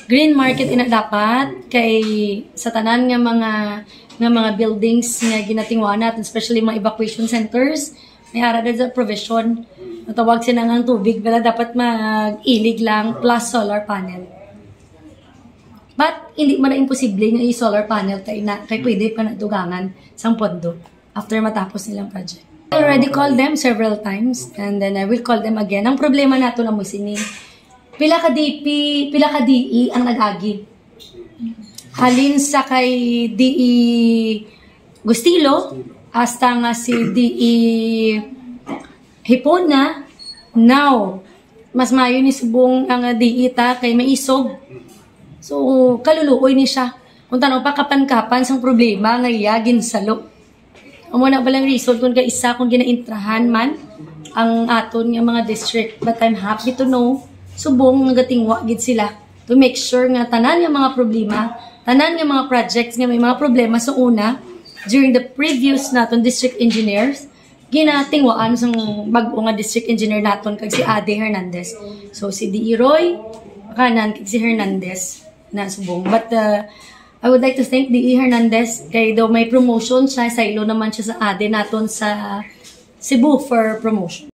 Green market ina dapat kay sa tanan nga mga buildings nga ginatingwa natin, especially mga evacuation centers, may ara sa provision. Natawag sila ng tubig, wala dapat mag-ilig lang plus solar panel. But hindi man na imposible nga i-solar panel kay pwede pa na dugangan sang pondo after matapos nilang project. I already called them several times and then I will call them again. Ang problema nato na mo sini, pila ka DE ang nag-agi. Halin sa kay DE Gustilo, hasta nga si DE Hipona, now, mas mayo ni subong ang DE ta kay maisog. So, kaluluoy ni siya. Kung tanong pa kapan-kapan sang problema nga iyagin salo. Amo na balang result kung isa kung ginaintrahan man ang aton nga mga district. But I'm happy to know subong nagatingwa gid sila to make sure nga tanan nga mga problema, tanan nga mga projects nga may mga problema sa una during the previous naton district engineers ginatingwaan sang bag-o nga district engineer naton kag si Ade Hernandez. So si D.E. Roy kanan kag si Hernandez na subong. But I would like to thank D.E. Hernandez kay daw may promotion siya sa ilo naman siya sa Ade naton sa Cebu for promotion.